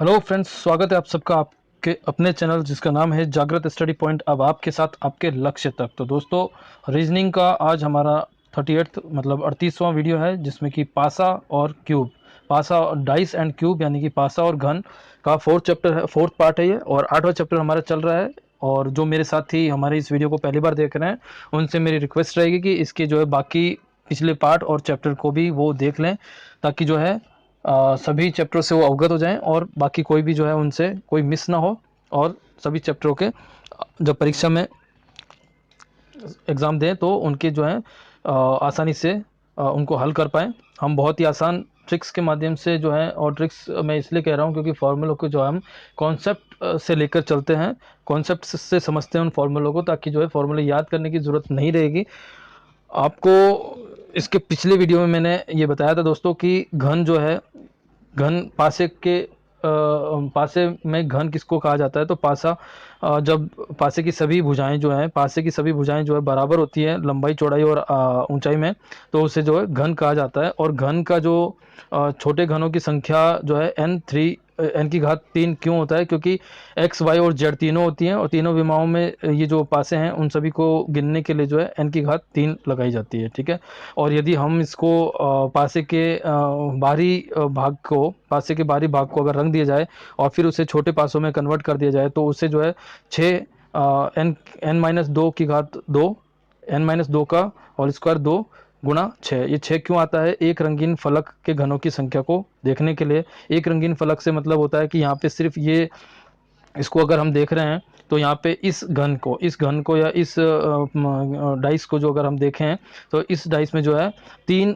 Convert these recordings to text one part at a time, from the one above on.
Hello friends, स्वागत है आप सबका आपके अपने चैनल जिसका नाम है जागृत स्टडी पॉइंट। अब आपके साथ आपके लक्ष्य तक। तो दोस्तों, रीजनिंग का आज हमारा 38 मतलब 38वां वीडियो है, जिसमें कि पासा और क्यूब, पासा डाइस एंड क्यूब यानी कि पासा और घन का फोर्थ चैप्टर है, फोर्थ पार्ट है ये, और 8वां चैप्टर हमारा चल रहा है। और जो मेरे साथी हमारे इस वीडियो को पहली बार देख रहे हैं, उनसे मेरी रिक्वेस्ट रहेगी कि इसके जो है बाकी पिछले पार्ट और चैप्टर को भी वो देख लें, ताकि जो है सभी चैप्टरों से वो अवगत हो जाएं और बाकी कोई भी जो है उनसे कोई मिस ना हो, और सभी चैप्टरों के जब परीक्षा में एग्ज़ाम दें तो उनके जो है आसानी से उनको हल कर पाएँ। हम बहुत ही आसान ट्रिक्स के माध्यम से जो है, और ट्रिक्स मैं इसलिए कह रहा हूँ क्योंकि फार्मूलों को जो है हम कॉन्सेप्ट से लेकर चलते हैं, कॉन्सेप्ट से समझते हैं उन फार्मूलों को, ताकि जो है फार्मूले याद करने की ज़रूरत नहीं रहेगी आपको। इसके पिछले वीडियो में मैंने ये बताया था दोस्तों कि घन जो है, घन पासे के पासे में घन किसको कहा जाता है? तो पासा जब पासे की सभी भुजाएं जो हैं, पासे की सभी भुजाएं जो है बराबर होती हैं लंबाई, चौड़ाई और ऊंचाई में, तो उसे जो है घन कहा जाता है। और घन का जो छोटे घनों की संख्या जो है n की घात 3 क्यों होता है? क्योंकि x, y और z तीनों होती हैं, और तीनों विमाओं में ये जो पासे हैं उन सभी को गिनने के लिए जो है n की घात 3 लगाई जाती है, ठीक है। और यदि हम इसको पासे के बाहरी भाग को, पासे के बाहरी भाग को अगर रंग दिया जाए और फिर उसे छोटे पासों में कन्वर्ट कर दिया जाए, तो उससे जो है 6 n माइनस 2 की घात 2, n-2 का होल स्क्वायर 2 गुणा 6। ये 6 क्यों आता है? एक रंगीन फलक के घनों की संख्या को देखने के लिए। एक रंगीन फलक से मतलब होता है कि यहाँ पे सिर्फ ये, इसको अगर हम देख रहे हैं तो यहाँ पे इस घन को या इस डाइस को जो अगर हम देखें, तो इस डाइस में जो है तीन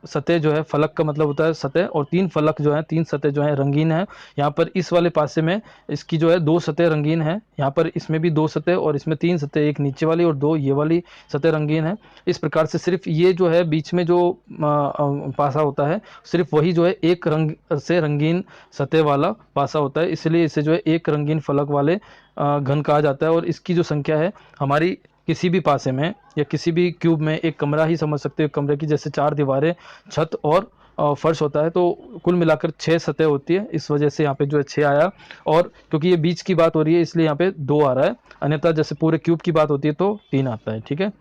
सतह जो है, फलक का मतलब होता है सतह, और तीन फलक जो है, तीन सतह जो है रंगीन है। यहाँ पर इस वाले पासे में इसकी जो है दो सतह रंगीन है, यहाँ पर इसमें भी दो सतह, और इसमें तीन सतह, एक नीचे वाली और दो ये वाली सतह रंगीन है। इस प्रकार से सिर्फ ये जो है बीच में जो पासा होता है, सिर्फ वही जो है एक रंग से रंगीन सतह वाला पासा होता है, इसलिए इसे जो है एक रंगीन फलक वाले घन कहा जाता है। और इसकी जो संख्या है, हमारी किसी भी पासे में या किसी भी क्यूब में, एक कमरा ही समझ सकते हो, कमरे की जैसे 4 दीवारें, छत और फर्श होता है, तो कुल मिलाकर 6 सतह होती है। इस वजह से यहाँ पे जो है 6 आया, और क्योंकि ये बीच की बात हो रही है इसलिए यहाँ पे 2 आ रहा है, अन्यथा जैसे पूरे क्यूब की बात होती है तो 3 आता है, ठीक है।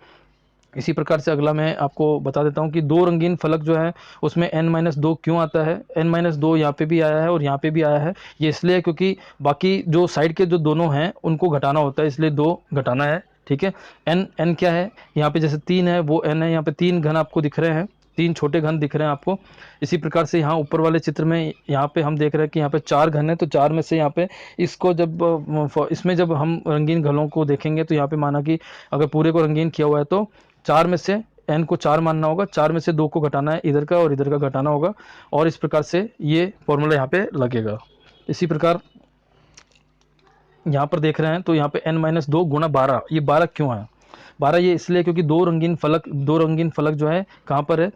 इसी प्रकार से अगला मैं आपको बता देता हूँ कि दो रंगीन फलक जो है उसमें n-2 क्यों आता है? n-2 यहाँ पे भी आया है और यहाँ पे भी आया है। ये इसलिए क्योंकि बाकी जो साइड के जो दोनों हैं उनको घटाना होता है, इसलिए 2 घटाना है, ठीक है। n क्या है? यहाँ पे जैसे 3 है वो n है, यहाँ पे 3 घन आपको दिख रहे हैं, 3 छोटे घन दिख रहे हैं आपको। इसी प्रकार से यहाँ ऊपर वाले चित्र में यहाँ पे हम देख रहे हैं कि यहाँ पे 4 घन है, तो 4 में से यहाँ पे इसको जब इसमें जब हम रंगीन घनों को देखेंगे, तो यहाँ पे माना कि अगर पूरे को रंगीन किया हुआ है तो 4 में से n को 4 मानना होगा, 4 में से 2 को घटाना है, इधर का और इधर का घटाना होगा, और इस प्रकार से ये फॉर्मूला यहाँ पे लगेगा। इसी प्रकार यहाँ पर देख रहे हैं तो यहाँ पे n-2 गुणा 12, ये 12 क्यों है? 12 ये इसलिए क्योंकि दो रंगीन फलक जो है कहाँ पर है?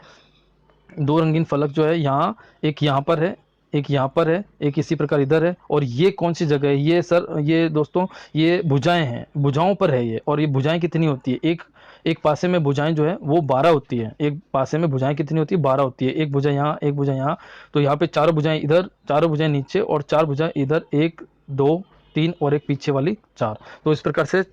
दो रंगीन फलक जो है यहाँ, एक यहाँ पर है, एक यहाँ पर है, एक इसी प्रकार इधर है। और ये कौन सी जगह है? ये सर, ये दोस्तों, ये भुजाएं हैं, भुजाओं पर है ये। और ये भुजाएं कितनी होती है? एक एक पासे में भुजाएं जो है वो 12 होती है। एक पासे में भुजाएं कितनी होती है? 12 होती है। एक भुजा यहाँ, एक भुजा यहाँ, तो यहाँ पे चारों भुजाएं इधर, चारों भुजाएं नीचे, और 4 भुजाएं इधर, 1 2 3 और एक पीछे वाली 4। तो इस प्रकार से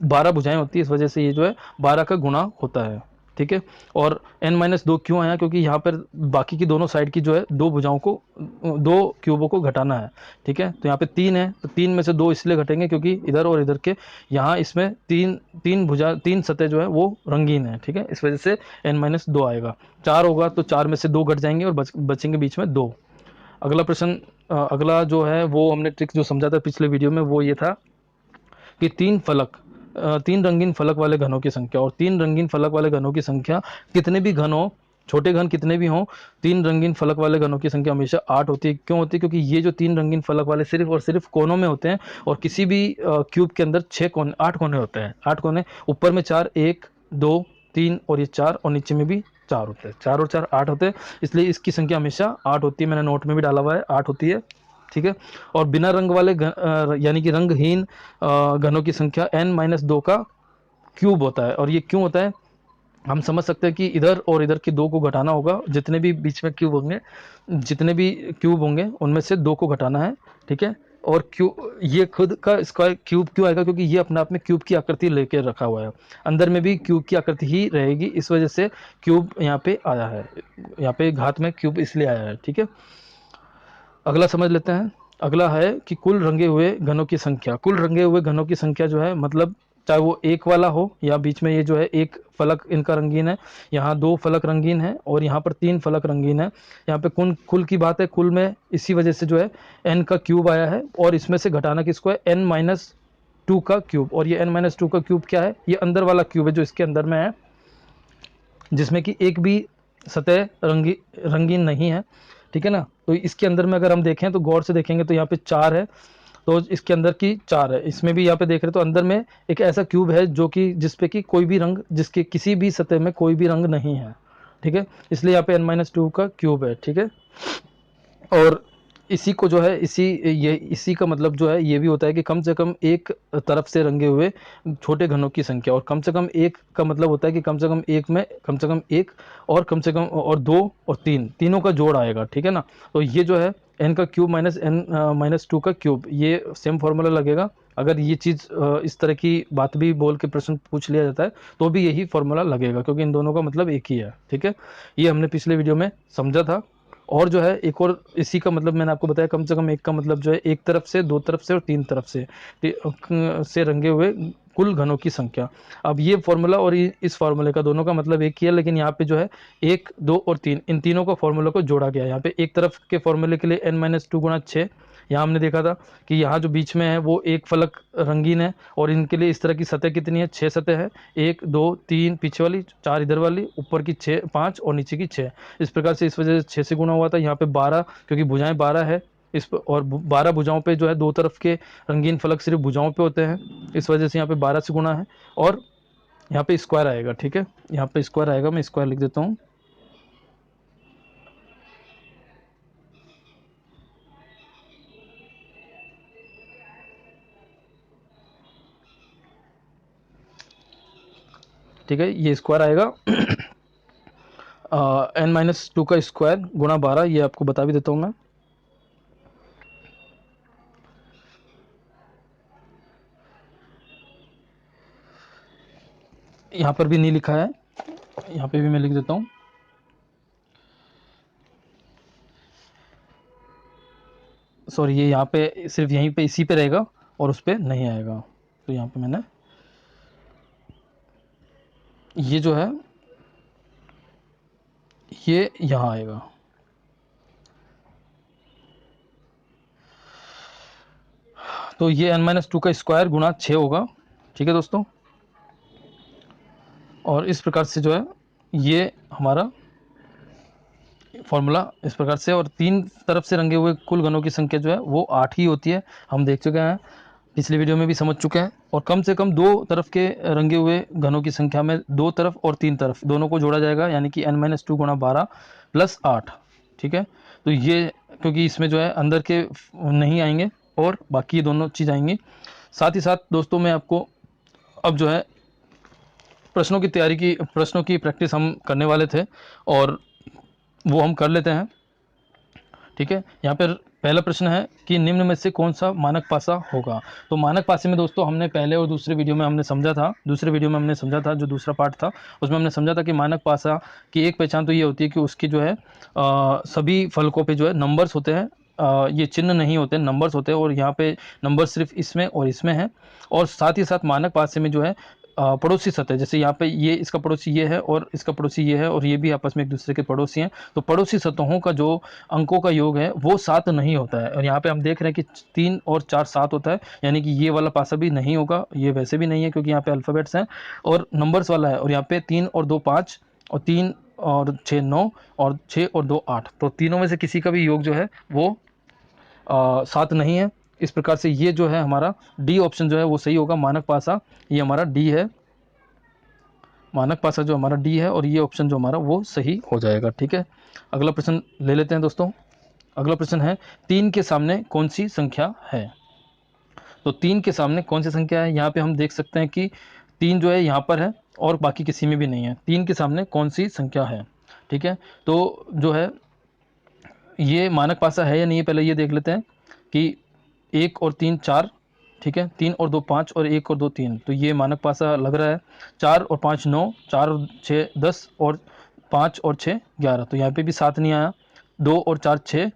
12 भुजाएं होती है, इस वजह से ये जो है 12 का गुणा होता है, ठीक है। और n-2 क्यों आया? क्योंकि यहाँ पर बाकी की दोनों साइड की जो है दो भुजाओं को, दो क्यूबों को घटाना है, ठीक है। तो यहाँ पे 3 है, तो 3 में से 2 इसलिए घटेंगे क्योंकि इधर और इधर के यहाँ इसमें तीन सतह जो है वो रंगीन है, ठीक है। इस वजह से n-2 आएगा। 4 होगा तो 4 में से 2 घट जाएंगे और बचेंगे बीच में 2। अगला प्रश्न, अगला जो है वो हमने ट्रिक जो समझा था पिछले वीडियो में, वो ये था कि तीन रंगीन फलक वाले घनों की संख्या, और तीन रंगीन फलक वाले घनों की संख्या कितने भी घन हो, छोटे घन कितने भी हों, तीन रंगीन फलक वाले घनों की संख्या हमेशा 8 होती है। क्यों होती है? क्योंकि ये जो तीन रंगीन फलक वाले सिर्फ और सिर्फ कोनों में होते हैं, और किसी भी क्यूब के अंदर 8 कोने होते हैं। 8 कोने, ऊपर में 4, 1 2 3 और ये 4, और नीचे में भी 4 होते हैं। 4 और 4 8 होते हैं, इसलिए इसकी संख्या हमेशा 8 होती है। मैंने नोट में भी डाला हुआ है, 8 होती है, ठीक है। और बिना रंग वाले यानी कि रंगहीन घनों की संख्या n-2 का क्यूब होता है। और ये क्यों होता है? हम समझ सकते हैं कि इधर और इधर की 2 को घटाना होगा, जितने भी बीच में क्यूब होंगे, जितने भी क्यूब होंगे उनमें से 2 को घटाना है, ठीक है। और ये खुद का स्क्वायर क्यूब क्यों आएगा, क्योंकि ये अपने आप में क्यूब की आकृति लेके रखा हुआ है, अंदर में भी क्यूब की आकृति ही रहेगी, इस वजह से क्यूब यहाँ पे आया है, यहाँ पे घात में क्यूब इसलिए आया है, ठीक है। अगला समझ लेते हैं। अगला है कि कुल रंगे हुए घनों की संख्या। कुल रंगे हुए घनों की संख्या जो है, मतलब चाहे वो एक वाला हो या बीच में ये जो है एक फलक इनका रंगीन है, यहाँ 2 फलक रंगीन है और यहाँ पर 3 फलक रंगीन है। यहाँ पे कुल की बात है, कुल में इसी वजह से जो है n का क्यूब आया है, और इसमें से घटाना किसको है, n-2 का क्यूब। और ये n-2 का क्यूब क्या है, ये अंदर वाला क्यूब है जो इसके अंदर में है, जिसमें कि एक भी सतह रंगीन नहीं है, ठीक है ना। तो इसके अंदर में अगर हम देखें तो गौर से देखेंगे तो यहाँ पे 4 है, तो इसके अंदर की 4 है, इसमें भी यहाँ पे देख रहे तो अंदर में एक ऐसा क्यूब है जो कि जिसपे कि कोई भी रंग, जिसके किसी भी सतह में कोई भी रंग नहीं है, ठीक है। इसलिए यहाँ पे n-2 का क्यूब है, ठीक है। और इसी को जो है इसी का मतलब जो है ये भी होता है कि कम से कम एक तरफ से रंगे हुए छोटे घनों की संख्या, और कम से कम एक का मतलब होता है कि कम से कम एक में कम से कम एक, और कम से कम और 2 और 3, तीनों का जोड़ आएगा, ठीक है ना। तो ये जो है n का क्यूब -n-2 का क्यूब, ये सेम फॉर्मूला लगेगा। अगर ये चीज़ इस तरह की बात भी बोल के प्रश्न पूछ लिया जाता है तो भी यही फॉर्मूला लगेगा, क्योंकि इन दोनों का मतलब एक ही है, ठीक है। ये हमने पिछले वीडियो में समझा था। और जो है एक और इसी का मतलब मैंने आपको बताया, कम से कम एक का मतलब जो है एक तरफ से, 2 तरफ से और 3 तरफ से रंगे हुए कुल घनों की संख्या। अब ये फॉर्मूला और इस फार्मूले का दोनों का मतलब एक ही है, लेकिन यहाँ पे जो है 1, 2 और 3 इन तीनों का फॉर्मूला को जोड़ा गया है। यहाँ पे एक तरफ के फॉर्मूले के लिए n-2 गुणा 6, यहाँ हमने देखा था कि यहाँ जो बीच में है वो एक फलक रंगीन है, और इनके लिए इस तरह की सतह कितनी है, 6 सतह है, 1, 2, 3 पीछे वाली, 4 इधर वाली, ऊपर की 6, 5 और नीचे की 6। इस प्रकार से इस वजह से 6 से गुणा हुआ था। यहाँ पे 12, क्योंकि भुजाएं 12 है इस पर, और 12 भुजाओं पे जो है 2 तरफ के रंगीन फलक सिर्फ भुजाओं पे होते हैं, इस वजह से यहाँ पे 12 से गुणा है। और यहाँ पे स्क्वायर आएगा, ठीक है, यहाँ पे स्क्वायर आएगा, मैं स्क्वायर लिख देता हूँ। ठीक है, ये स्क्वायर आएगा n-2 का स्क्वायर गुणा 12, ये आपको बता भी देता हूँ मैं। यहाँ पर भी नहीं लिखा है, यहाँ पे भी मैं लिख देता हूँ। सॉरी, ये यहाँ पे सिर्फ यहीं पे इसी पे रहेगा और उस पर नहीं आएगा, तो यहाँ पे मैंने ये जो है ये यहाँ आएगा। तो ये n-2 का स्क्वायर गुणा 6 होगा, ठीक है दोस्तों। और इस प्रकार से जो है ये हमारा फॉर्मूला इस प्रकार से, और 3 तरफ से रंगे हुए कुल घनों की संख्या जो है वो 8 ही होती है, हम देख चुके हैं, पिछले वीडियो में भी समझ चुके हैं। और कम से कम 2 तरफ के रंगे हुए घनों की संख्या में 2 तरफ और 3 तरफ दोनों को जोड़ा जाएगा, यानी कि n-2 गुणा 12 प्लस 8, ठीक है। तो ये क्योंकि इसमें जो है अंदर के नहीं आएंगे और बाकी ये दोनों चीज़ आएंगी। साथ ही साथ दोस्तों मैं आपको अब जो है प्रश्नों की प्रैक्टिस हम करने वाले थे, और वो हम कर लेते हैं, ठीक है। यहाँ पर पहला प्रश्न है कि निम्न में से कौन सा मानक पासा होगा। तो मानक पासे में दोस्तों हमने पहले और दूसरे वीडियो में हमने समझा था, जो दूसरा पार्ट था उसमें हमने समझा था कि मानक पासा की एक पहचान तो ये होती है कि उसकी जो है सभी फलकों पे जो है नंबर्स होते हैं, ये चिन्ह नहीं होते, नंबर्स होते हैं, और यहाँ पे नंबर सिर्फ इसमें और इसमें है। और साथ ही साथ मानक पासे में जो है पड़ोसी सतह, जैसे यहाँ पे ये इसका पड़ोसी ये है और इसका पड़ोसी ये है, और ये भी आपस में एक दूसरे के पड़ोसी हैं, तो पड़ोसी सतहों का जो अंकों का योग है वो 7 नहीं होता है। और यहाँ पे हम देख रहे हैं कि 3 और 4 7 होता है, यानी कि ये वाला पासा भी नहीं होगा, ये वैसे भी नहीं है क्योंकि यहाँ पे अल्फ़ाबेट्स हैं और नंबर्स वाला है। और यहाँ पे 3 और 2 5 और 3 और 6 9 और 6 और 2 8, तो तीनों में से किसी का भी योग जो है वो 7 नहीं है। इस प्रकार से ये जो है हमारा डी ऑप्शन जो है वो सही होगा, मानक पासा ये हमारा डी है, मानक पासा जो हमारा डी है, और ये ऑप्शन जो हमारा वो सही हो जाएगा, ठीक है। अगला प्रश्न ले लेते हैं दोस्तों। अगला प्रश्न है 3 के सामने कौन सी संख्या है। तो 3 के सामने कौन सी संख्या है, यहाँ पे हम देख सकते हैं कि 3 जो है यहाँ पर है और बाकी किसी में भी नहीं है। 3 के सामने कौन सी संख्या है, ठीक है। तो जो है ये मानक पासा है या नहीं है, पहले ये देख लेते हैं कि 1 और 3 4, ठीक है, 3 और 2 5 और 1 और 2 3, तो ये मानक पासा लग रहा है। 4 और 5 9, 4 और 6 10 और 5 और 6 11, तो यहाँ पे भी 7 नहीं आया। 2 और 4 6,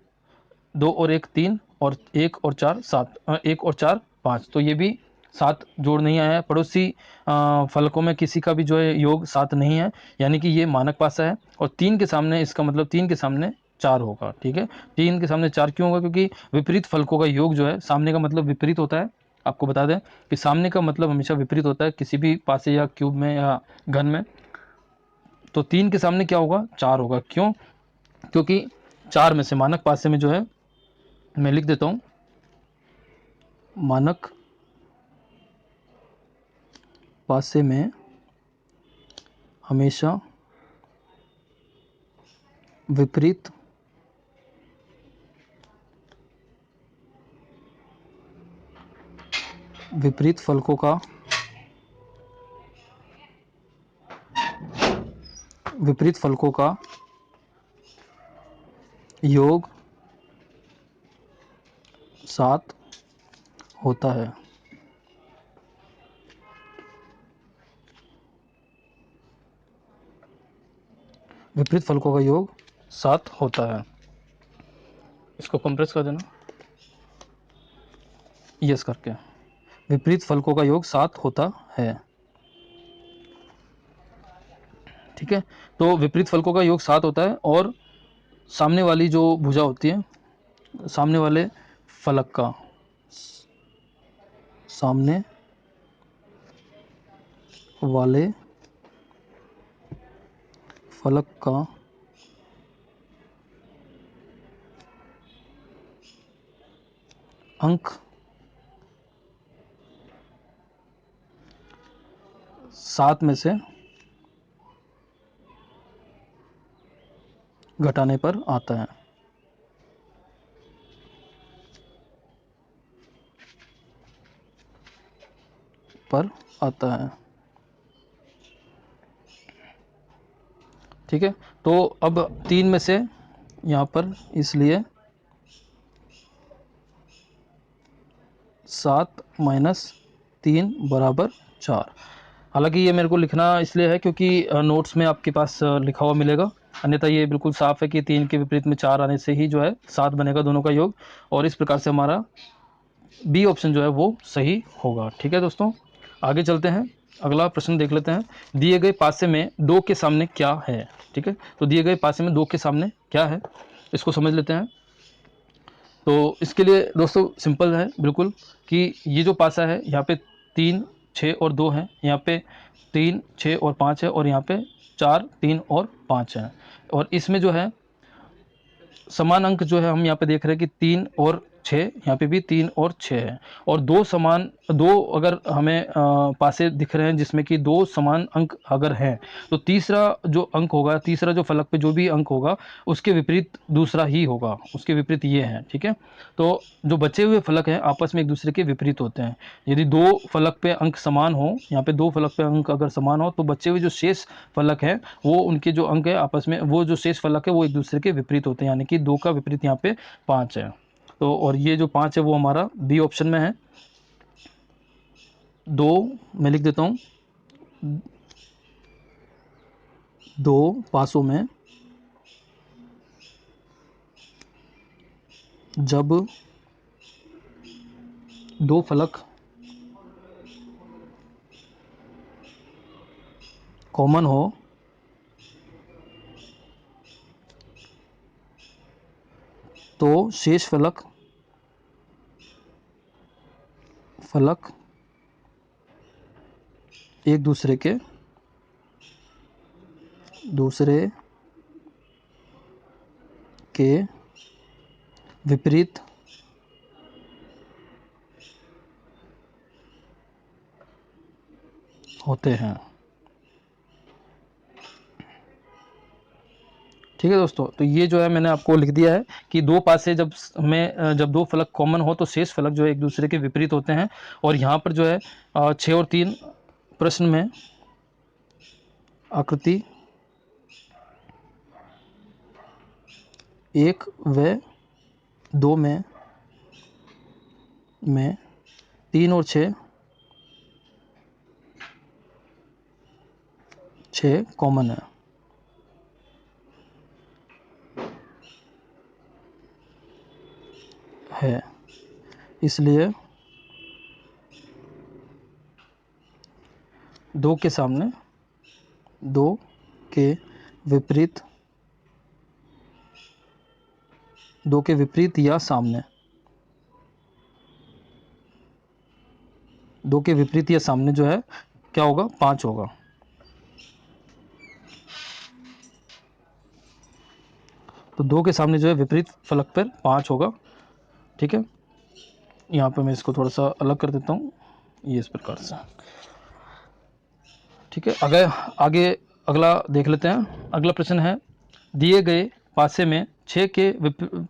2 और 1 3 और 1 और 4 7, 1 और 4 5, तो ये भी 7 जोड़ नहीं आया है। पड़ोसी फलकों में किसी का भी जो है योग 7 नहीं है, यानी कि ये मानक पासा है। और 3 के सामने, इसका मतलब 3 के सामने 4 होगा, ठीक है। 3 के सामने 4 क्यों होगा, क्योंकि विपरीत फलकों का योग जो है, सामने का मतलब विपरीत होता है। आपको बता दें कि सामने का मतलब हमेशा विपरीत होता है किसी भी पासे या क्यूब में या घन में। तो 3 के सामने क्या होगा, 4 होगा। क्यों, क्योंकि 4 में से मानक पासे में जो है, मैं लिख देता हूं, मानक पासे में हमेशा विपरीत फलकों का योग 7 होता है। विपरीत फलकों का योग 7 होता है। इसको कंप्रेस कर देना, यस करके। विपरीत फलकों का योग 7 होता है, ठीक है। तो विपरीत फलकों का योग 7 होता है, और सामने वाली जो भुजा होती है, सामने वाले फलक का, सामने वाले फलक का अंक 7 में से घटाने पर आता है। ठीक है। तो अब 3 में से यहाँ पर, इसलिए 7 माइनस 3 बराबर 4। हालांकि ये मेरे को लिखना इसलिए है क्योंकि नोट्स में आपके पास लिखा हुआ मिलेगा, अन्यथा ये बिल्कुल साफ है कि 3 के विपरीत में 4 आने से ही जो है 7 बनेगा दोनों का योग, और इस प्रकार से हमारा बी ऑप्शन जो है वो सही होगा। ठीक है दोस्तों, आगे चलते हैं, अगला प्रश्न देख लेते हैं। दिए गए पासे में 2 के सामने क्या है, ठीक है। तो दिए गए पासे में 2 के सामने क्या है, इसको समझ लेते हैं। तो इसके लिए दोस्तों सिंपल है बिल्कुल, कि ये जो पासा है यहाँ पे 3 6 और 2 है, यहाँ पे 3 6 और 5 है, और यहाँ पे 4 3 और 5 है। और इसमें जो है समान अंक जो है हम यहाँ पे देख रहे हैं कि 3 और 6, यहाँ पे भी 3 और 6 है। और दो अगर हमें पासे दिख रहे हैं जिसमें कि 2 समान अंक अगर हैं, तो तीसरा जो अंक होगा, तीसरा जो फलक पे जो भी अंक होगा, उसके विपरीत दूसरा ही होगा, उसके विपरीत ये है, ठीक है। तो जो बचे हुए फलक हैं आपस में एक दूसरे के विपरीत होते हैं। यदि 2 फलक पे अंक समान हो, यहाँ पे 2 फलक पे अंक अगर समान हो, तो बचे हुए जो शेष फलक हैं वो, उनके जो अंक है आपस में, वो जो शेष फलक है वो एक दूसरे के विपरीत होते हैं, यानी कि 2 का विपरीत यहाँ पे 5 है। तो और ये जो 5 है वो हमारा बी ऑप्शन में है। 2 मैं लिख देता हूँ, 2 पासों में जब 2 फलक कॉमन हो, तो शेष फलक एक दूसरे के विपरीत होते हैं। ठीक है दोस्तों, तो ये जो है मैंने आपको लिख दिया है कि 2 पासे जब 2 फलक कॉमन हो तो शेष फलक जो है एक दूसरे के विपरीत होते हैं। और यहाँ पर जो है 6 और 3 प्रश्न में आकृति 1 व 2 में 3 और 6 कॉमन है, इसलिए 2 के सामने 2 के विपरीत 2 के विपरीत या सामने 2 के विपरीत या सामने जो है क्या होगा, 5 होगा। तो 2 के सामने जो है विपरीत फलक पर 5 होगा। ठीक है, यहाँ पे मैं इसको थोड़ा सा अलग कर देता हूँ, ये इस प्रकार से। ठीक है, आगे अगला देख लेते हैं। अगला प्रश्न है, दिए गए पासे में 6 के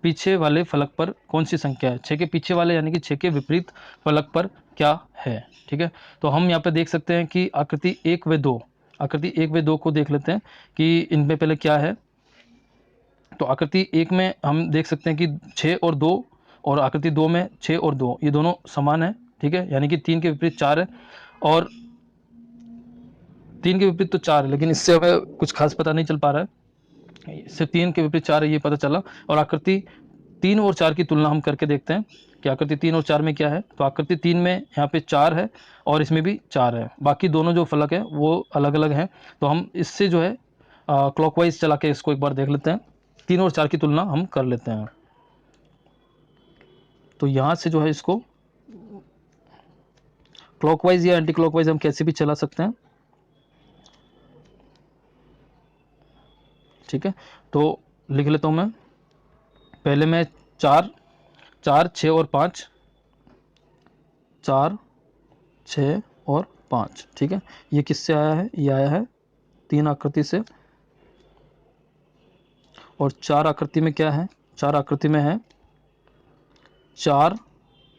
पीछे वाले फलक पर कौन सी संख्या है। 6 के पीछे वाले यानी कि 6 के विपरीत फलक पर क्या है। ठीक है, तो हम यहाँ पे देख सकते हैं कि आकृति 1 व 2, आकृति 1 व 2 को देख लेते हैं कि इनमें पहले क्या है। तो आकृति 1 में हम देख सकते हैं कि 6 और 2, और आकृति 2 में 6 और 2 ये दोनों समान है। ठीक है, यानी कि 3 के विपरीत 4 है, और 3 के विपरीत तो 4 है, लेकिन इससे हमें कुछ खास पता नहीं चल पा रहा है। सिर्फ 3 के विपरीत 4 है ये पता चला। और आकृति 3 और 4 की तुलना हम करके देखते हैं कि आकृति 3 और 4 में क्या है। तो आकृति 3 में यहाँ पे 4 है और इसमें भी 4 है, बाकी दोनों जो फलक है वो अलग अलग हैं। तो हम इससे जो है क्लॉकवाइज चला के इसको एक बार देख लेते हैं, 3 और 4 की तुलना हम कर लेते हैं। तो यहाँ से जो है इसको क्लॉकवाइज या एंटी क्लॉकवाइज हम कैसे भी चला सकते हैं। ठीक है, तो लिख लेता हूँ मैं। पहले मैं 4, 6 और 5, 4, 6 और 5। ठीक है, ये किससे आया है, ये आया है 3 आकृति से। और 4 आकृति में क्या है, 4 आकृति में है 4,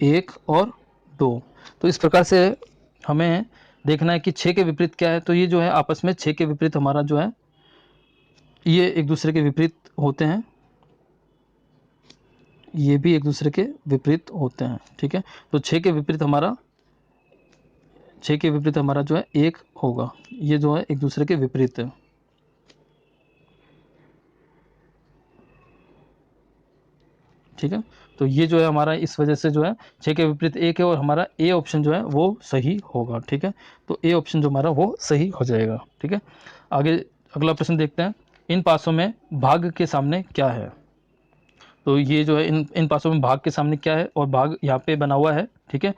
1 और 2। तो इस प्रकार से हमें देखना है कि 6 के विपरीत क्या है। तो ये जो है आपस में 6 के विपरीत हमारा जो है ये एक दूसरे के विपरीत होते हैं, ये भी एक दूसरे के विपरीत होते हैं। ठीक है, तो 6 के विपरीत हमारा जो है 1 होगा, ये जो है एक दूसरे के विपरीत है। ठीक है, तो ये जो है हमारा इस वजह से जो है 6 के विपरीत 1 है, और हमारा ए ऑप्शन जो है वो सही होगा। ठीक है, तो ए ऑप्शन जो हमारा वो सही हो जाएगा। ठीक है, आगे अगला प्रश्न देखते हैं। इन पासों में भाग के सामने क्या है। तो ये जो है इन पासों में भाग के सामने क्या है, और भाग यहाँ पे बना हुआ है। ठीक है,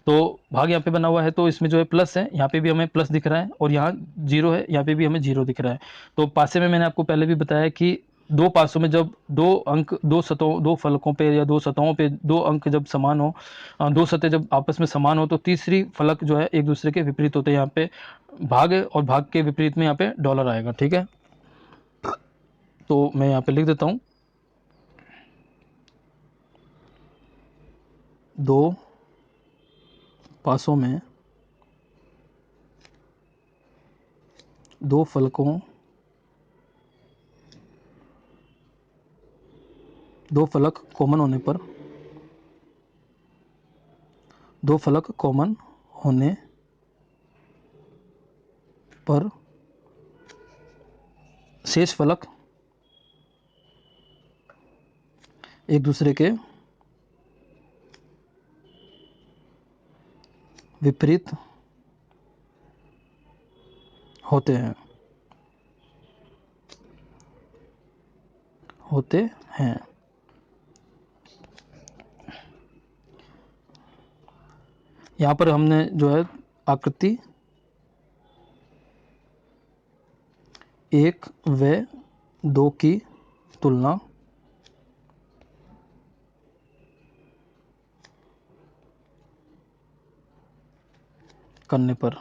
तो भाग यहाँ पे बना हुआ है, तो इसमें जो है प्लस है, यहाँ पे भी हमें प्लस दिख रहा है, और यहाँ 0 है, यहाँ पे भी हमें 0 दिख रहा है। तो पासे में मैंने आपको पहले भी बताया कि दो पासों में जब दो अंक दो फलकों पे या दो सतहों पे दो अंक जब समान हो, दो सतह जब आपस में समान हो, तो तीसरी फलक जो है एक दूसरे के विपरीत होते हैं। यहाँ पे भाग है, और भाग के विपरीत में यहाँ पे डॉलर आएगा। ठीक है, तो मैं यहाँ पे लिख देता हूँ, दो पासों में दो फलक कॉमन होने पर शेष फलक एक दूसरे के विपरीत होते हैं यहाँ पर हमने जो है आकृति 1 व 2 की तुलना करने पर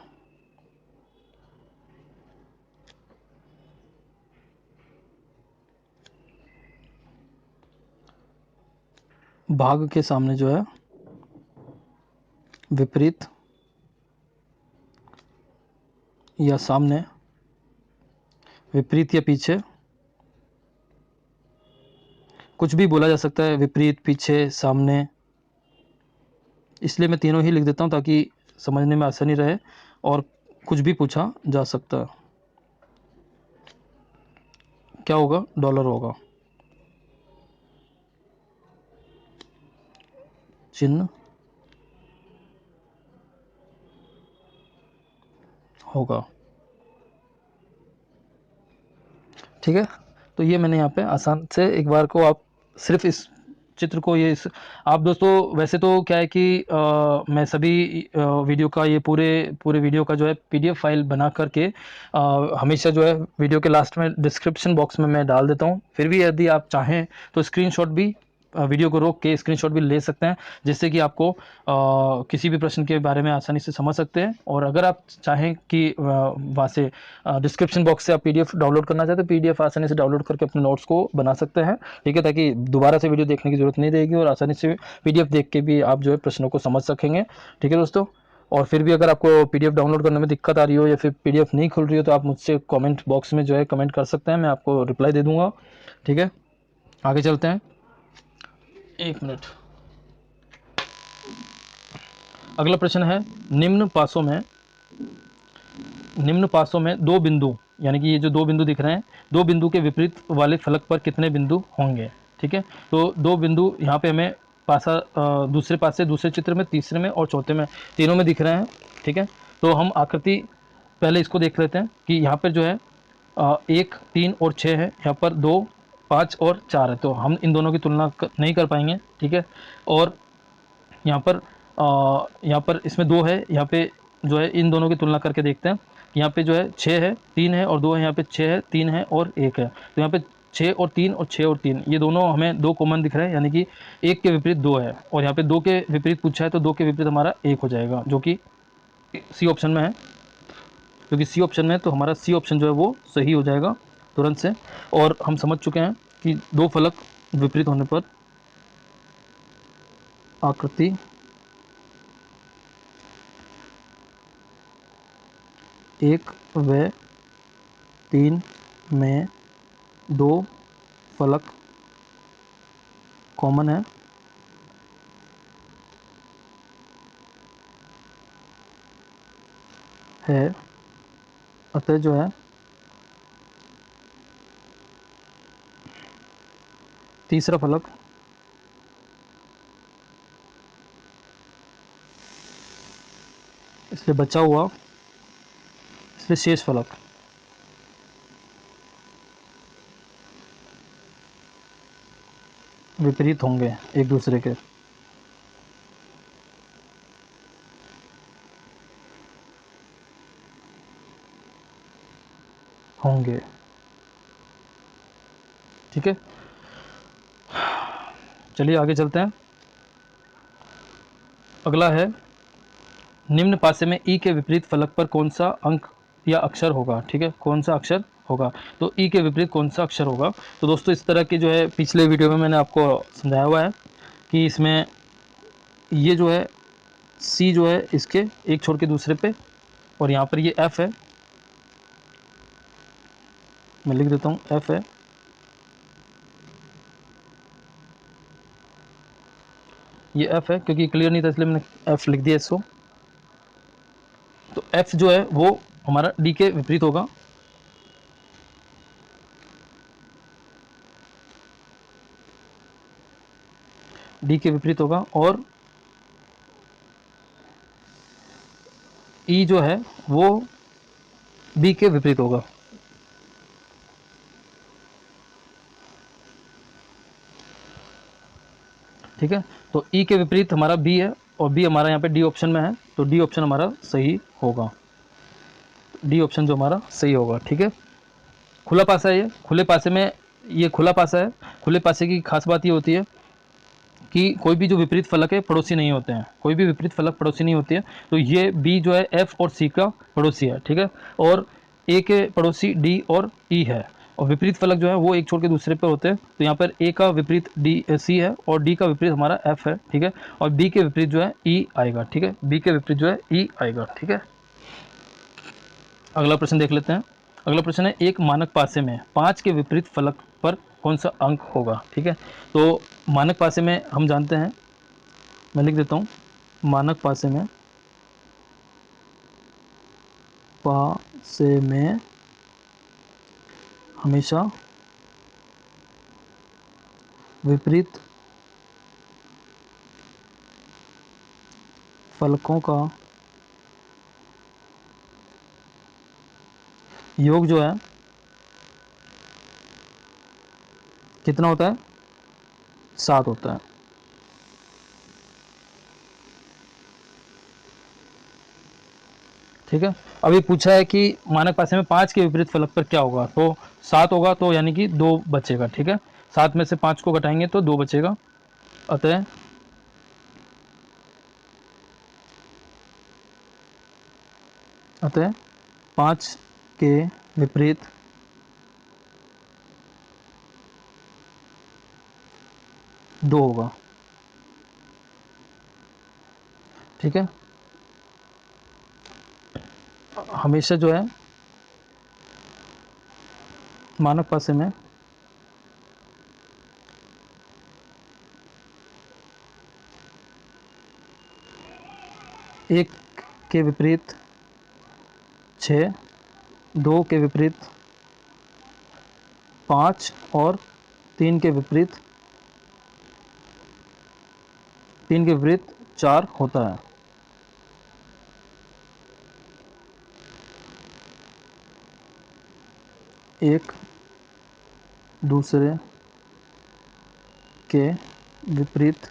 भाग के सामने जो है विपरीत या सामने विपरीत या पीछे, कुछ भी बोला जा सकता है, विपरीत, पीछे, सामने, इसलिए मैं तीनों ही लिख देता हूँ ताकि समझने में आसानी रहे और कुछ भी पूछा जा सकता है। क्या होगा? डॉलर होगा। चिन्ह होगा। ठीक है, तो ये मैंने यहाँ पे आसान से एक बार को आप सिर्फ इस चित्र को ये इस आप दोस्तों वैसे तो क्या है कि मैं सभी वीडियो का ये पूरे पूरे वीडियो का जो है पीडीएफ फाइल बना करके हमेशा जो है वीडियो के लास्ट में डिस्क्रिप्शन बॉक्स में मैं डाल देता हूँ। फिर भी यदि आप चाहें तो स्क्रीनशॉट भी वीडियो को रोक के स्क्रीनशॉट भी ले सकते हैं, जिससे कि आपको किसी भी प्रश्न के बारे में आसानी से समझ सकते हैं। और अगर आप चाहें कि वहाँ से डिस्क्रिप्शन बॉक्स से आप पीडीएफ डाउनलोड करना चाहते हैं, पीडीएफ आसानी से डाउनलोड करके अपने नोट्स को बना सकते हैं। ठीक है, ताकि दोबारा से वीडियो देखने की जरूरत नहीं रहेगी और आसानी से पीडीएफ देख के भी आप जो है प्रश्नों को समझ सकेंगे। ठीक है दोस्तों, और फिर भी अगर आपको पीडीएफ डाउनलोड करने में दिक्कत आ रही हो या फिर पीडीएफ नहीं खुल रही हो तो आप मुझसे कमेंट बॉक्स में जो है कमेंट कर सकते हैं, मैं आपको रिप्लाई दे दूंगा। ठीक है, आगे चलते हैं। एक मिनट। अगला प्रश्न है, निम्न पासों में दो बिंदु, यानी कि ये जो दो बिंदु दिख रहे हैं, दो बिंदु के विपरीत वाले फलक पर कितने बिंदु होंगे। ठीक है, तो दो बिंदु यहाँ पे हमें पासा दूसरे पासे, दूसरे चित्र में, तीसरे में और चौथे में, तीनों में दिख रहे हैं। ठीक है, तो हम आकृति पहले इसको देख लेते हैं कि यहाँ पर जो है 1, 3 और 6 है, यहाँ पर 2, 5 और 4 है, तो हम इन दोनों की तुलना नहीं कर पाएंगे। ठीक है, और यहाँ पर इसमें 2 है, यहाँ पे जो है इन दोनों की तुलना करके देखते हैं। यहाँ पे जो है 6 है, 3 है और 2 है, यहाँ पे 6 है, 3 है और 1 है, तो यहाँ पे 6 और 3 और 6 और 3 ये दोनों हमें 2 कॉमन दिख रहे हैं, यानी कि 1 के विपरीत 2 है, और यहाँ पे 2 के विपरीत पूछा है तो 2 के विपरीत हमारा 1 हो जाएगा, जो कि सी ऑप्शन में है। क्योंकि सी ऑप्शन में है तो हमारा सी ऑप्शन जो है वो सही हो जाएगा तुरंत से। और हम समझ चुके हैं कि दो फलक विपरीत होने पर आकृति 1 व 3 में दो फलक कॉमन है, अतः जो है तीसरा फलक इसलिए बचा हुआ, इसलिए शेष फलक विपरीत होंगे एक दूसरे के। होंगे। ठीक है, चलिए आगे चलते हैं। अगला है, निम्न पासे में ई के विपरीत फलक पर कौन सा अंक या अक्षर होगा। ठीक है, कौन सा अक्षर होगा, तो ई के विपरीत कौन सा अक्षर होगा। तो दोस्तों इस तरह की जो है पिछले वीडियो में मैंने आपको समझाया हुआ है कि इसमें ये जो है सी जो है इसके एक छोड़ के दूसरे पे, और यहाँ पर ये एफ है, मैं लिख देता हूँ एफ है, ये एफ है, क्योंकि क्लियर नहीं था इसलिए मैंने एफ लिख दिया इसको। तो एफ जो है वो हमारा डी के विपरीत होगा, डी के विपरीत होगा, और ई जो है वो बी के विपरीत होगा। ठीक है, तो ई के विपरीत हमारा बी है, और बी हमारा यहाँ पे डी ऑप्शन में है, तो डी ऑप्शन हमारा सही होगा, डी ऑप्शन जो हमारा सही होगा। ठीक है, खुला पासा है, ये खुले पासे में, ये खुला पासा है। खुले पासे की खास बात ये होती है कि कोई भी जो विपरीत फलक है पड़ोसी नहीं होते हैं, कोई भी विपरीत फलक पड़ोसी नहीं होती है, तो ये बी जो है एफ और सी का पड़ोसी है। ठीक है, और ए के पड़ोसी डी और ई है, और विपरीत फलक जो है वो एक छोड़ के दूसरे पर होते हैं, तो यहाँ पर ए का विपरीत डी सी है और डी का विपरीत हमारा एफ है। ठीक है, और बी के विपरीत जो है ई आएगा। ठीक है, बी के विपरीत जो है ई आएगा। ठीक है, अगला प्रश्न देख लेते हैं। अगला प्रश्न है, एक मानक पासे में 5 के विपरीत फलक पर कौन सा अंक होगा। ठीक है, तो मानक पासे में हम जानते हैं, मैं लिख देता हूँ, मानक पासे में हमेशा विपरीत फलकों का योग जो है कितना होता है, 7 होता है। ठीक है, अभी पूछा है कि मानक पासे में 5 के विपरीत फलक पर क्या होगा, तो 7 होगा, तो यानी कि 2 बचेगा। ठीक है, 7 में से 5 को घटाएंगे तो 2 बचेगा। अतः 5 के विपरीत दो होगा। ठीक है, हमेशा जो है मानक पासे में एक के विपरीत 6, 2 के विपरीत 5 और 3 के विपरीत 4 होता है। एक दूसरे के विपरीत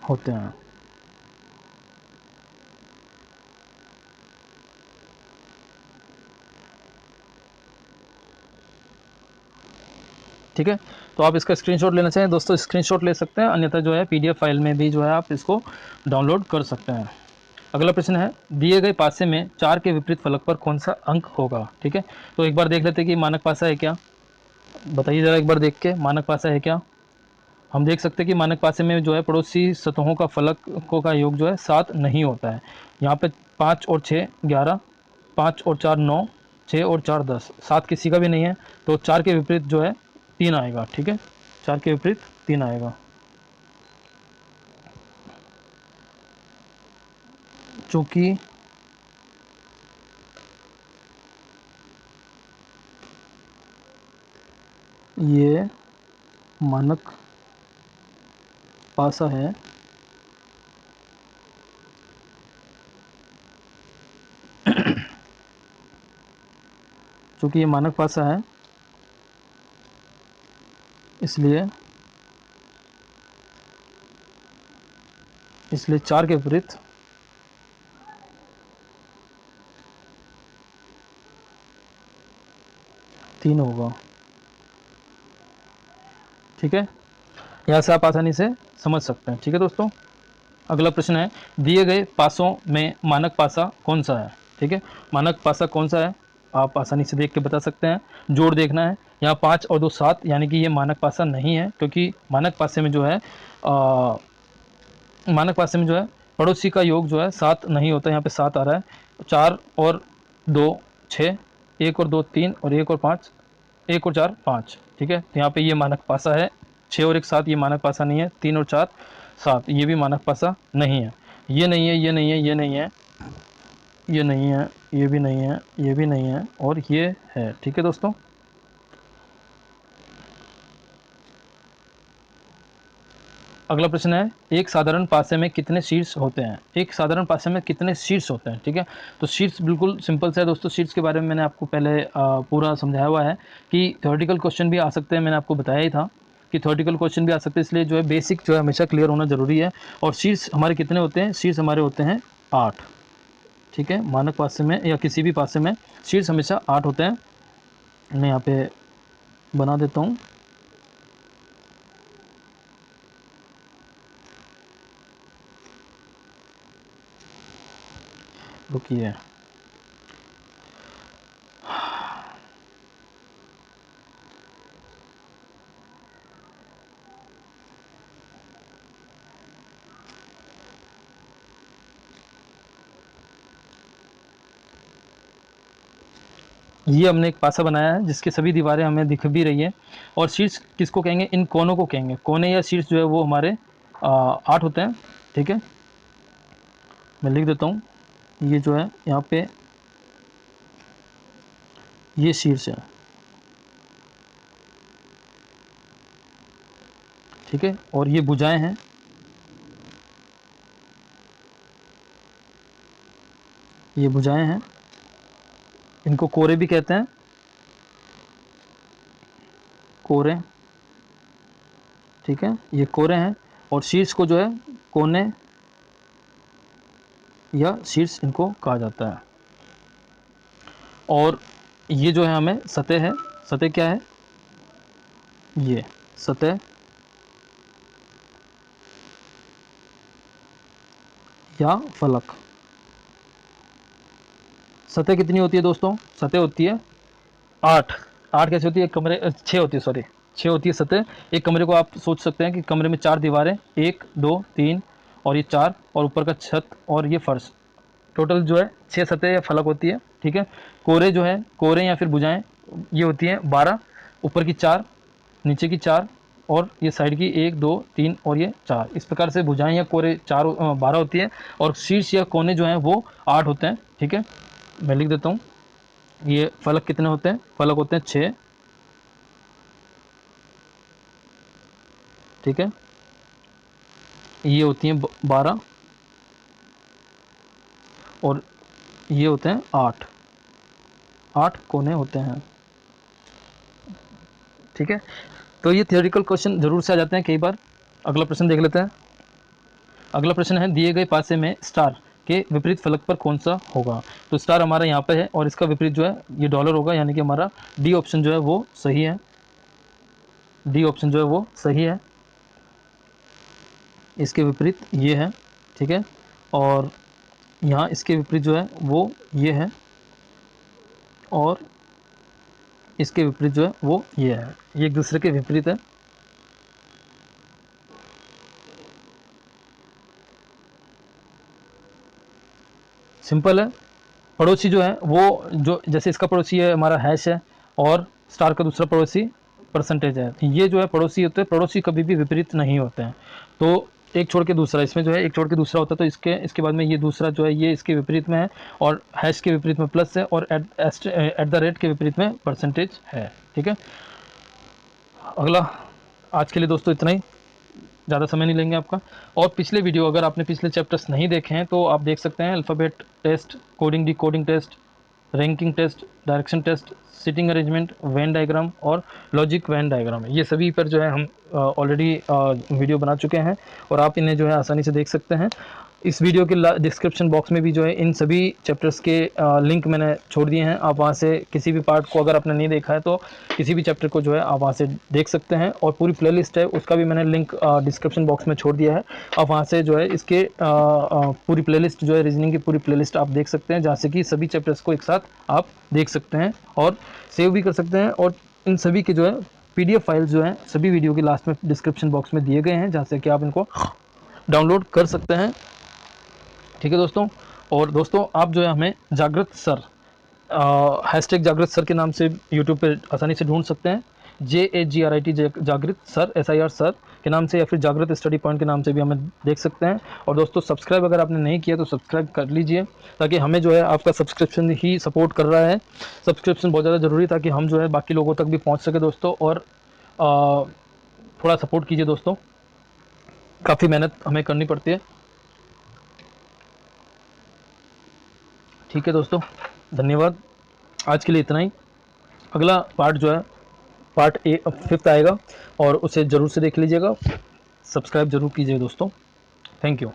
होते हैं। ठीक है, तो आप इसका स्क्रीनशॉट लेना चाहें दोस्तों, स्क्रीनशॉट ले सकते हैं, अन्यथा जो है पीडीएफ फाइल में भी जो है आप इसको डाउनलोड कर सकते हैं। अगला प्रश्न है, दिए गए पासे में 4 के विपरीत फलक पर कौन सा अंक होगा। ठीक है, तो एक बार देख लेते हैं कि मानक पासा है क्या, बताइए ज़रा एक बार देख के, मानक पासा है क्या। हम देख सकते हैं कि मानक पासे में जो है पड़ोसी सतहों का फलकों का योग जो है 7 नहीं होता है। यहाँ पे 5 और 6 11, 5 और 4 9, 6 और 4 10, 7 किसी का भी नहीं है, तो 4 के विपरीत जो है 3 आएगा। ठीक है, 4 के विपरीत 3 आएगा, चूँकि ये मानक पासा है, चूँकि ये मानक पासा है इसलिए 4 के विपरीत 3 होगा। ठीक है, यहाँ से आप आसानी से समझ सकते हैं। ठीक है दोस्तों, अगला प्रश्न है, दिए गए पासों में मानक पासा कौन सा है। ठीक है, मानक पासा कौन सा है आप आसानी से देख के बता सकते हैं, जोड़ देखना है। यहाँ 5 और 2 7, यानी कि ये मानक पासा नहीं है, क्योंकि मानक पासे में जो है मानक पासे में जो है पड़ोसी का योग जो है 7 नहीं होता। यहाँ पे 7 आ रहा है, 4 और 2 6, 1 और 2 3 और 1 और 5, 1 और 4 5। ठीक है, तो यहाँ पे ये मानक पासा है। 6 और 1 7, ये मानक पासा नहीं है। 3 और 4 7, ये भी मानक पासा नहीं है। ये नहीं है, ये नहीं है, ये नहीं है, ये नहीं है, ये भी नहीं है, ये भी नहीं है, और ये है। ठीक है दोस्तों, अगला प्रश्न है, एक साधारण पासे में कितने शीर्ष होते हैं। एक साधारण पासे में कितने शीर्ष होते हैं। ठीक है, तो शीर्ष बिल्कुल सिंपल सा है दोस्तों। शीर्ष के बारे में मैंने आपको पहले पूरा समझाया हुआ है कि थ्योरेटिकल क्वेश्चन भी आ सकते हैं, मैंने आपको बताया ही था कि थ्योरेटिकल क्वेश्चन भी आ सकते हैं, इसलिए जो है बेसिक जो है हमेशा क्लियर होना जरूरी है। और शीर्ष हमारे कितने होते हैं, शीर्ष हमारे होते हैं 8। ठीक है, मानक पासे में या किसी भी पासे में शीर्ष हमेशा 8 होते हैं। मैं यहाँ पे बना देता हूँ, रुकिए। ये हमने एक पासा बनाया है जिसकी सभी दीवारें हमें दिख भी रही है। और शीर्ष किसको कहेंगे? इन कोनों को कहेंगे। कोने या शीर्ष जो है वो हमारे 8 होते हैं। ठीक है, मैं लिख देता हूँ। ये जो है यहाँ पे ये शीर्ष है। ठीक है, और ये भुजाएं हैं। ये भुजाएं हैं, इनको कोरे भी कहते हैं, कोरे। ठीक है, ये कोरे हैं। और शीर्ष को जो है कोने या शीर्ष इनको कहा जाता है। और ये जो है हमें सतह है। सतह क्या है? ये सतह या फलक। सतह कितनी होती है दोस्तों? सतह होती है 8। 8 कैसे होती है? एक कमरे 6 होती है, सॉरी 6 होती है सतह। एक कमरे को आप सोच सकते हैं कि कमरे में 4 दीवारें, 1 2 3 और ये 4, और ऊपर का छत और ये फर्श। टोटल जो है 6 सतह या फलक होती है। ठीक है, कोरे जो है, कोरे या फिर भुजाएं, ये होती हैं 12। ऊपर की 4, नीचे की 4, और ये साइड की 1 2 3 और ये 4। इस प्रकार से भुजाएं या कोरे 12 होती है। और शीर्ष या कोने जो हैं वो 8 होते हैं। ठीक है, मैं लिख देता हूँ। ये फलक कितने होते हैं? फलक होते हैं 6। ठीक है, ये होती हैं 12 और ये होते हैं 8। 8 कोने होते हैं। ठीक है, तो ये थियोरिटिकल क्वेश्चन जरूर से आ जाते हैं कई बार। अगला प्रश्न देख लेते हैं। अगला प्रश्न है, दिए गए पासे में स्टार के विपरीत फलक पर कौन सा होगा? तो स्टार हमारा यहाँ पे है और इसका विपरीत जो है ये डॉलर होगा, यानी कि हमारा डी ऑप्शन जो है वो सही है। डी ऑप्शन जो है वो सही है। इसके विपरीत ये है। ठीक है, और यहाँ इसके विपरीत जो है वो ये है, और इसके विपरीत जो है वो ये है। ये एक दूसरे के विपरीत है। सिंपल है। पड़ोसी जो है वो, जो जैसे इसका पड़ोसी है हमारा हैश है, और स्टार का दूसरा पड़ोसी परसेंटेज है। ये जो है पड़ोसी होते हैं। पड़ोसी कभी भी विपरीत नहीं होते हैं। तो एक छोड़ के दूसरा, इसमें जो है एक छोड़ के दूसरा होता है, तो इसके बाद में ये दूसरा जो है ये इसके विपरीत में है, और हैश के विपरीत में प्लस है, और एट द रेट के विपरीत में परसेंटेज है। ठीक है, अगला आज के लिए दोस्तों इतना ही, ज़्यादा समय नहीं लेंगे आपका। और पिछले वीडियो, अगर आपने पिछले चैप्टर्स नहीं देखे हैं तो आप देख सकते हैं। Alphabet test, coding decoding test, ranking test, direction test, sitting arrangement, Venn diagram और लॉजिक वेन डायग्राम है। ये सभी पर जो है हम ऑलरेडी वीडियो बना चुके हैं, और आप इन्हें जो है आसानी से देख सकते हैं। इस वीडियो के डिस्क्रिप्शन बॉक्स में भी जो है इन सभी चैप्टर्स के लिंक मैंने छोड़ दिए हैं। आप वहाँ से किसी भी पार्ट को, अगर आपने नहीं देखा है तो किसी भी चैप्टर को जो है आप वहाँ से देख सकते हैं। और पूरी प्लेलिस्ट है, उसका भी मैंने लिंक डिस्क्रिप्शन बॉक्स में छोड़ दिया है। आप वहाँ से जो है इसके पूरी प्लेलिस्ट जो है, रीजनिंग की पूरी प्लेलिस्ट आप देख सकते हैं, जहाँ से कि सभी चैप्टर्स को एक साथ आप देख सकते हैं और सेव भी कर सकते हैं। और इन सभी के जो है PDF फाइल्स जो हैं सभी वीडियो के लास्ट में डिस्क्रिप्शन बॉक्स में दिए गए हैं, जहाँ से कि आप इनको डाउनलोड कर सकते हैं। ठीक है दोस्तों। और दोस्तों आप जो है हमें जागृत सर, हैशटैग जागृत सर के नाम से यूट्यूब पे आसानी से ढूंढ सकते हैं। JAGRIT जागृत सर, SIR सर के नाम से, या फिर जागृत स्टडी पॉइंट के नाम से भी हमें देख सकते हैं। और दोस्तों सब्सक्राइब अगर आपने नहीं किया तो सब्सक्राइब कर लीजिए, ताकि हमें जो है आपका सब्सक्रिप्शन ही सपोर्ट कर रहा है। सब्सक्रिप्शन बहुत ज़्यादा ज़रूरी, ताकि हम जो है बाकी लोगों तक भी पहुँच सके दोस्तों। और थोड़ा सपोर्ट कीजिए दोस्तों, काफ़ी मेहनत हमें करनी पड़ती है। ठीक है दोस्तों, धन्यवाद। आज के लिए इतना ही। अगला पार्ट जो है पार्ट 5 आएगा, और उसे ज़रूर से देख लीजिएगा। सब्सक्राइब जरूर कीजिए दोस्तों। Thank you.